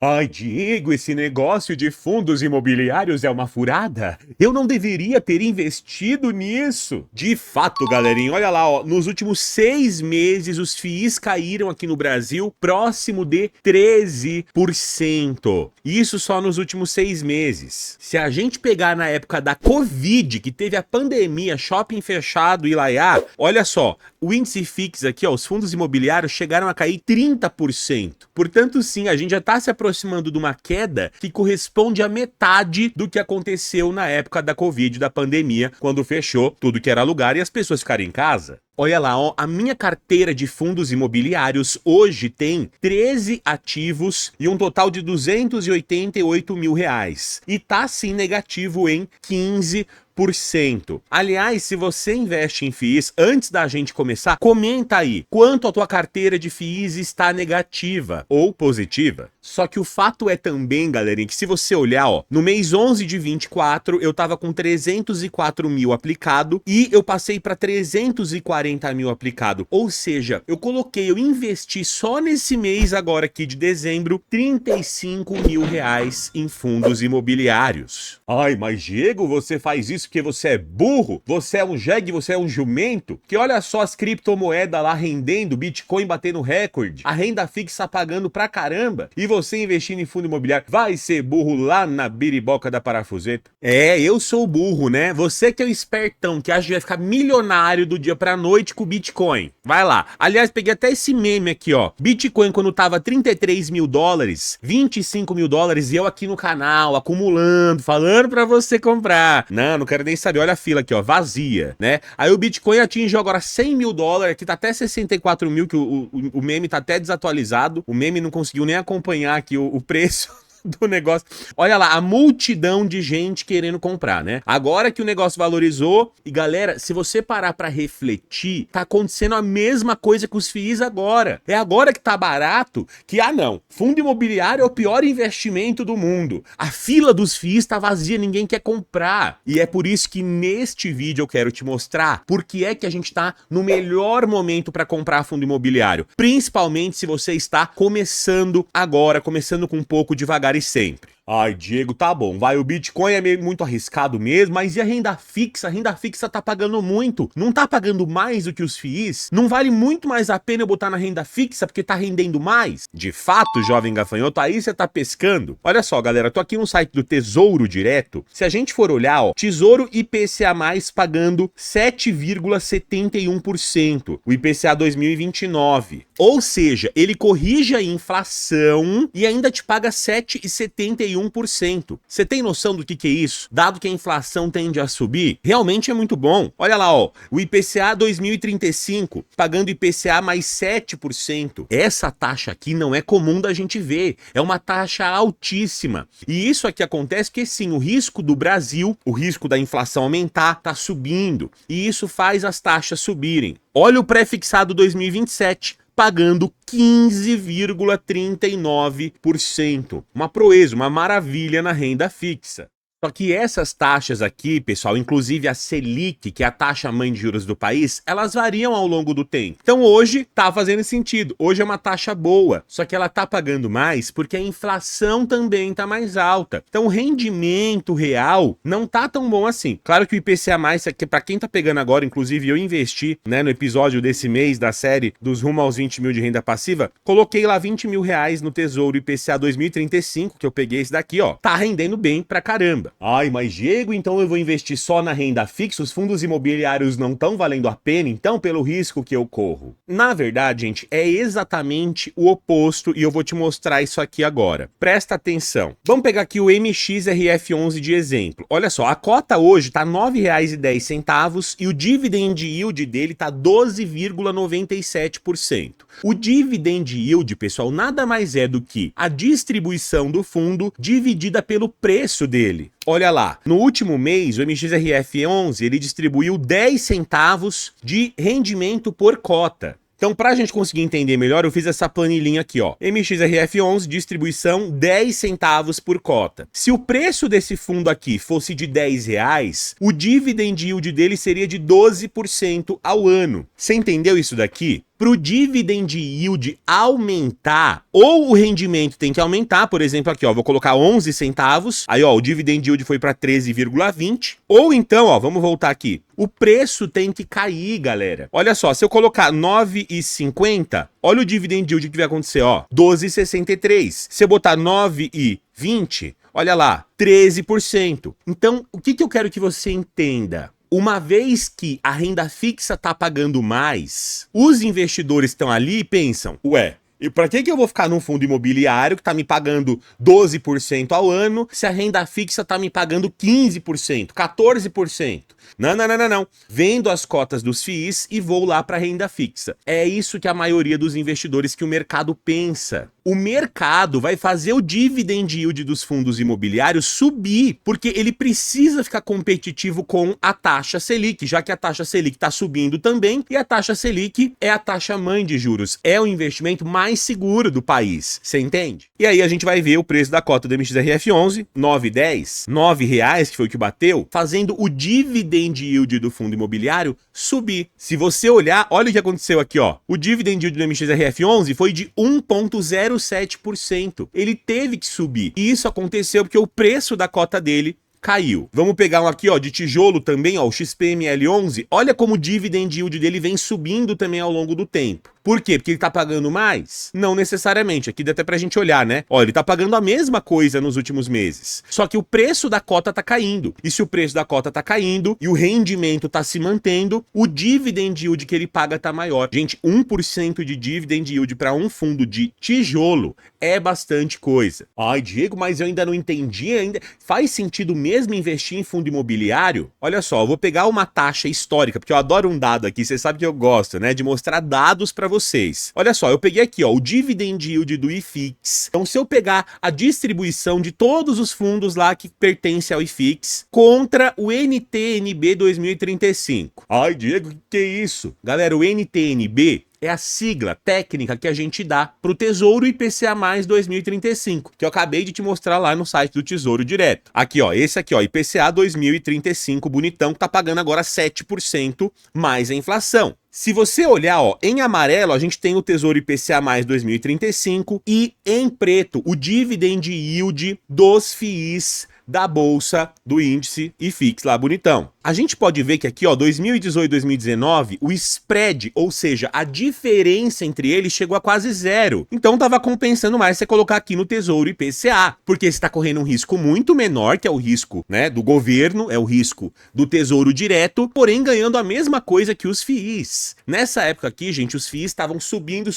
Ai, Diego, esse negócio de fundos imobiliários é uma furada? Eu não deveria ter investido nisso. De fato, galerinha, olha lá, ó, nos últimos 6 meses os FIIs caíram aqui no Brasil próximo de 13%. Isso só nos últimos 6 meses. Se a gente pegar na época da Covid, que teve a pandemia, shopping fechado e laiá, olha só, o índice FIX aqui, ó, os fundos imobiliários chegaram a cair 30%. Portanto, sim, a gente já está se aproximando de uma queda que corresponde à metade do que aconteceu na época da Covid, da pandemia, quando fechou tudo que era lugar e as pessoas ficaram em casa. Olha lá, ó, a minha carteira de fundos imobiliários hoje tem 13 ativos e um total de 288 mil reais. E tá sim negativo em 15%. Aliás, se você investe em FIIs, antes da gente começar, comenta aí quanto a tua carteira de FIIs está negativa ou positiva. Só que o fato é também, galerinha, que se você olhar, ó, no mês 11 de 24, eu tava com 304 mil aplicado e eu passei para 340 mil aplicado. Ou seja, eu investi só nesse mês agora aqui de dezembro, 35 mil reais em fundos imobiliários. Ai, mas Diego, você faz isso porque você é burro? Você é um jegue, você é um jumento? Que olha só as criptomoedas lá rendendo, Bitcoin batendo recorde, a renda fixa pagando pra caramba, e você investindo em fundo imobiliário, vai ser burro lá na biriboca da parafuseta? É, eu sou burro, né? Você que é o espertão, que acha que vai ficar milionário do dia pra noite com o Bitcoin. Vai lá. Aliás, peguei até esse meme aqui, ó. Bitcoin quando tava 33 mil dólares, 25 mil dólares, e eu aqui no canal, acumulando, falando pra você comprar. Não quero nem saber. Olha a fila aqui, ó, vazia, né? Aí o Bitcoin atingiu agora 100 mil dólares, aqui tá até 64 mil, que o meme tá até desatualizado. O meme não conseguiu nem acompanhar aqui o preço do negócio. Olha lá, a multidão de gente querendo comprar, né? Agora que o negócio valorizou, e galera, se você parar pra refletir, tá acontecendo a mesma coisa com os FIIs agora. É agora que tá barato que, não, fundo imobiliário é o pior investimento do mundo. A fila dos FIIs tá vazia, ninguém quer comprar. E é por isso que neste vídeo eu quero te mostrar por que é que a gente tá no melhor momento pra comprar fundo imobiliário. Principalmente se você está começando agora, começando com um pouco devagar e sempre. Ai, Diego, tá bom, vai, o Bitcoin é meio muito arriscado mesmo, mas e a renda fixa? A renda fixa tá pagando muito, não tá pagando mais do que os FIIs? Não vale muito mais a pena eu botar na renda fixa porque tá rendendo mais? De fato, jovem gafanhoto, aí você tá pescando? Olha só, galera, tô aqui no site do Tesouro Direto, se a gente for olhar, ó, Tesouro IPCA+, pagando 7,71%, o IPCA 2029. Ou seja, ele corrige a inflação e ainda te paga 7,71%. Você tem noção do que é isso? Dado que a inflação tende a subir, realmente é muito bom. Olha lá, ó, o IPCA 2035 pagando IPCA mais 7%. Essa taxa aqui não é comum da gente ver, é uma taxa altíssima. E isso aqui acontece porque sim, o risco do Brasil, o risco da inflação aumentar, tá subindo. E isso faz as taxas subirem. Olha o pré-fixado 2027. Pagando 15,39%. Uma proeza, uma maravilha na renda fixa. Só que essas taxas aqui, pessoal, inclusive a Selic, que é a taxa mãe de juros do país, elas variam ao longo do tempo. Então hoje tá fazendo sentido, hoje é uma taxa boa, só que ela tá pagando mais porque a inflação também tá mais alta. Então o rendimento real não tá tão bom assim. Claro que o IPCA+, que para quem tá pegando agora, inclusive eu investi, né, no episódio desse mês da série dos rumo aos 20 mil de renda passiva, coloquei lá 20 mil reais no Tesouro IPCA 2035, que eu peguei esse daqui, ó, tá rendendo bem pra caramba. Ai, mas Diego, então eu vou investir só na renda fixa? Os fundos imobiliários não estão valendo a pena, então, pelo risco que eu corro? Na verdade, gente, é exatamente o oposto e eu vou te mostrar isso aqui agora. Presta atenção. Vamos pegar aqui o MXRF11 de exemplo. Olha só, a cota hoje tá R$ 9,10 e o dividend yield dele tá 12,97%. O dividend yield, pessoal, nada mais é do que a distribuição do fundo dividida pelo preço dele. Olha lá, no último mês, o MXRF11 ele distribuiu 10 centavos de rendimento por cota. Então, para a gente conseguir entender melhor, eu fiz essa planilhinha aqui, ó. MXRF11, distribuição 10 centavos por cota. Se o preço desse fundo aqui fosse de R$ 10, o dividend yield dele seria de 12% ao ano. Você entendeu isso daqui? Para o dividend yield aumentar, ou o rendimento tem que aumentar, por exemplo, aqui, ó, vou colocar 11 centavos, aí, ó, o dividend yield foi para 13,20, ou então, ó, vamos voltar aqui, o preço tem que cair, galera. Olha só, se eu colocar 9,50, olha o dividend yield que vai acontecer, ó, 12,63. Se eu botar 9,20, olha lá, 13%. Então, o que eu quero que você entenda? Uma vez que a renda fixa está pagando mais, os investidores estão ali e pensam, ué, e para que eu vou ficar num fundo imobiliário que está me pagando 12% ao ano, se a renda fixa está me pagando 15%, 14%? Não. Vendo as cotas dos FIIs e vou lá para a renda fixa. É isso que a maioria dos investidores que o mercado pensa. O mercado vai fazer o dividend yield dos fundos imobiliários subir, porque ele precisa ficar competitivo com a taxa Selic, já que a taxa Selic está subindo também, e a taxa Selic é a taxa mãe de juros, é o investimento mais seguro do país, você entende? E aí a gente vai ver o preço da cota do MXRF11, 9,10, R$9, que foi o que bateu, fazendo o dividend yield do fundo imobiliário subir. Se você olhar, olha o que aconteceu aqui, ó. O dividend yield do MXRF11 foi de 1,07%. Ele teve que subir. E isso aconteceu porque o preço da cota dele caiu. Vamos pegar um aqui, ó, de tijolo também, ó, o XPML11. Olha como o dividend yield dele vem subindo também ao longo do tempo. Por quê? Porque ele tá pagando mais? Não necessariamente. Aqui dá até pra gente olhar, né? Ó, ele tá pagando a mesma coisa nos últimos meses. Só que o preço da cota tá caindo. E se o preço da cota tá caindo e o rendimento tá se mantendo, o dividend yield que ele paga tá maior. Gente, 1% de dividend yield para um fundo de tijolo é bastante coisa. Ai, Diego, mas eu ainda não entendi ainda. Faz sentido mesmo investir em fundo imobiliário? Olha só, eu vou pegar uma taxa histórica, porque eu adoro um dado aqui, você sabe que eu gosto, né, de mostrar dados para vocês. Olha só, eu peguei aqui, ó, o dividend yield do IFIX. Então, se eu pegar a distribuição de todos os fundos lá que pertencem ao IFIX contra o NTNB 2035. Ai, Diego, que é isso? Galera, o NTNB é a sigla técnica que a gente dá para o Tesouro IPCA mais 2035, que eu acabei de te mostrar lá no site do Tesouro Direto. Aqui, ó, esse aqui, ó, IPCA 2035, bonitão, que tá pagando agora 7% mais a inflação. Se você olhar, ó, em amarelo, a gente tem o Tesouro IPCA mais 2035 e em preto, o dividend yield dos FIIs da bolsa, do índice IFIX lá, bonitão. A gente pode ver que aqui, ó, 2018 e 2019, o spread, ou seja, a diferença entre eles chegou a quase zero. Então tava compensando mais você colocar aqui no Tesouro IPCA, porque você tá correndo um risco muito menor, que é o risco, né, do governo, é o risco do Tesouro Direto, porém ganhando a mesma coisa que os FIIs. Nessa época aqui, gente, os FIIs estavam subindo.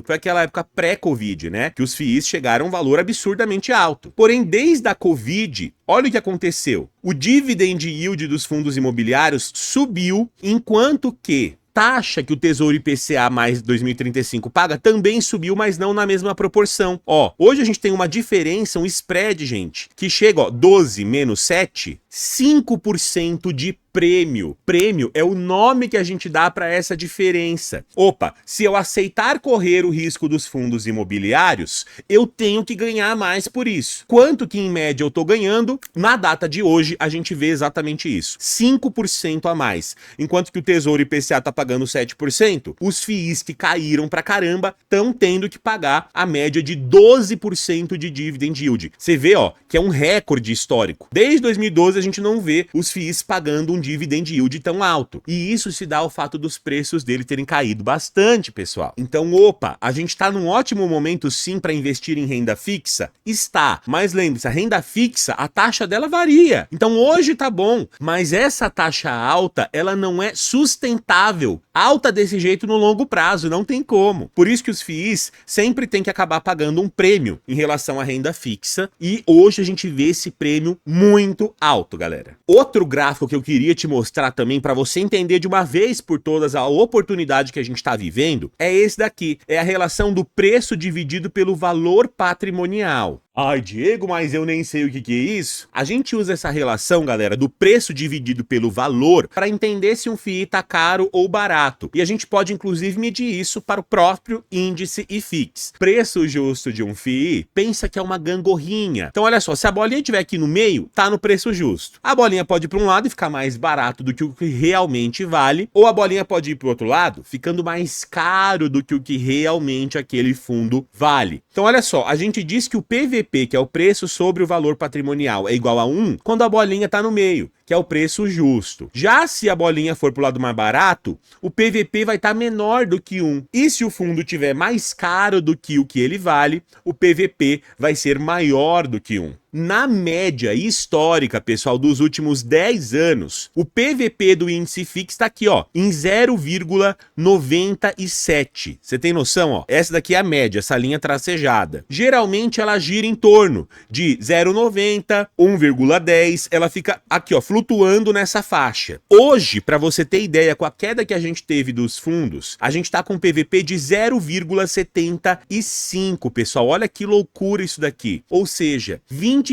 Foi aquela época pré-Covid, né, que os FIIs chegaram a um valor absurdamente alto. Porém, desde a Covid, olha o que aconteceu. O dividend yield dos fundos imobiliários subiu, enquanto que taxa que o Tesouro IPCA mais 2035 paga também subiu, mas não na mesma proporção. Ó, hoje a gente tem uma diferença, um spread, gente, que chega, ó, 12 menos 7, 5% de prêmio. Prêmio é o nome que a gente dá para essa diferença. Opa, se eu aceitar correr o risco dos fundos imobiliários, eu tenho que ganhar mais por isso. Quanto que em média eu tô ganhando? Na data de hoje a gente vê exatamente isso. 5% a mais. Enquanto que o Tesouro IPCA tá pagando 7%, os FIIs que caíram pra caramba estão tendo que pagar a média de 12% de dividend yield. Você vê, ó, que é um recorde histórico. Desde 2012 a gente não vê os FIIs pagando um dividend yield tão alto. E isso se dá ao fato dos preços dele terem caído bastante, pessoal. Então, opa, a gente tá num ótimo momento sim para investir em renda fixa? Está. Mas lembre-se, a renda fixa, a taxa dela varia. Então, hoje tá bom, mas essa taxa alta, ela não é sustentável. Alta desse jeito no longo prazo, não tem como. Por isso que os FIIs sempre tem que acabar pagando um prêmio em relação à renda fixa, e hoje a gente vê esse prêmio muito alto, galera. Outro gráfico que eu queria te mostrar também para você entender de uma vez por todas a oportunidade que a gente está vivendo é esse daqui, é a relação do preço dividido pelo valor patrimonial. Ai, Diego, mas eu nem sei o que é isso. A gente usa essa relação, galera, do preço dividido pelo valor para entender se um FII tá caro ou barato. E a gente pode, inclusive, medir isso para o próprio índice IFIX. Preço justo de um FII, pensa que é uma gangorrinha. Então, olha só, se a bolinha estiver aqui no meio, tá no preço justo. A bolinha pode ir para um lado e ficar mais barato do que o que realmente vale, ou a bolinha pode ir para o outro lado, ficando mais caro do que o que realmente aquele fundo vale. Então, olha só, a gente diz que o PVP, que é o preço sobre o valor patrimonial, é igual a 1 quando a bolinha está no meio, que é o preço justo. Já se a bolinha for para o lado mais barato, o PVP vai estar menor do que 1. E se o fundo tiver mais caro do que o que ele vale, o PVP vai ser maior do que 1. Na média histórica, pessoal, dos últimos 10 anos, o PVP do índice IFIX está aqui, ó, em 0,97. Você tem noção, ó? Essa daqui é a média, essa linha tracejada. Geralmente ela gira em torno de 0,90, 1,10, ela fica aqui, ó, flutuando nessa faixa. Hoje, para você ter ideia, com a queda que a gente teve dos fundos, a gente tá com um PVP de 0,75, pessoal. Olha que loucura isso daqui. Ou seja, 25%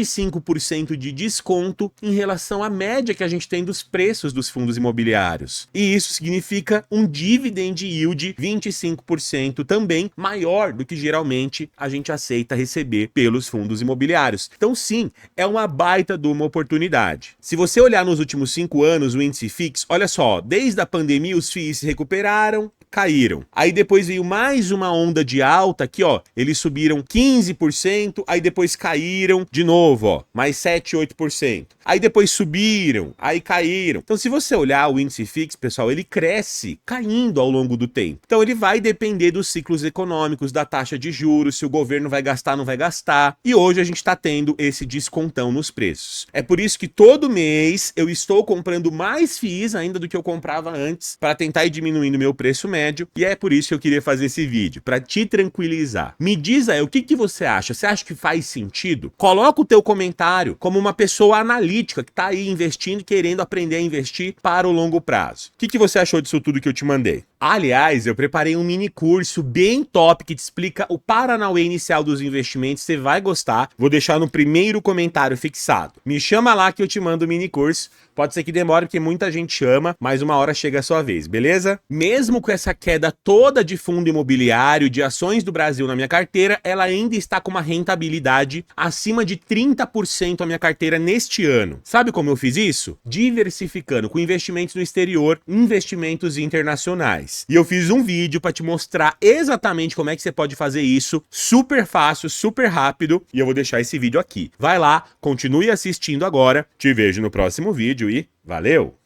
de desconto em relação à média que a gente tem dos preços dos fundos imobiliários. E isso significa um dividend yield 25% também maior do que geralmente a gente aceita receber pelos fundos imobiliários. Então sim, é uma baita de uma oportunidade. Se você olhar nos últimos 5 anos o índice IFIX, olha só, desde a pandemia os FIIs se recuperaram, caíram. Aí depois veio mais uma onda de alta aqui, ó, eles subiram 15%, aí depois caíram de novo, ó, mais 7, 8%. Aí depois subiram, aí caíram. Então se você olhar o índice IFIX, pessoal, ele cresce caindo ao longo do tempo. Então ele vai depender dos ciclos econômicos, da taxa de juros, se o governo vai gastar, não vai gastar. E hoje a gente está tendo esse descontão nos preços. É por isso que todo mês eu estou comprando mais FIIs ainda do que eu comprava antes, para tentar ir diminuindo meu preço médio. E é por isso que eu queria fazer esse vídeo, para te tranquilizar. Me diz aí, o que você acha? Você acha que faz sentido? Coloca o teu comentário como uma pessoa analítica que tá aí investindo e querendo aprender a investir para o longo prazo. O que você achou disso tudo que eu te mandei? Aliás, eu preparei um mini curso bem top que te explica o Paranauê inicial dos investimentos, você vai gostar. Vou deixar no primeiro comentário fixado. Me chama lá que eu te mando o mini curso. Pode ser que demore porque muita gente chama, mas uma hora chega a sua vez, beleza? Mesmo com essa queda toda de fundo imobiliário, de ações do Brasil na minha carteira, ela ainda está com uma rentabilidade acima de 30% a minha carteira neste ano. Sabe como eu fiz isso? Diversificando com investimentos no exterior, investimentos internacionais. E eu fiz um vídeo para te mostrar exatamente como é que você pode fazer isso, super fácil, super rápido, e eu vou deixar esse vídeo aqui. Vai lá, continue assistindo agora, te vejo no próximo vídeo e valeu!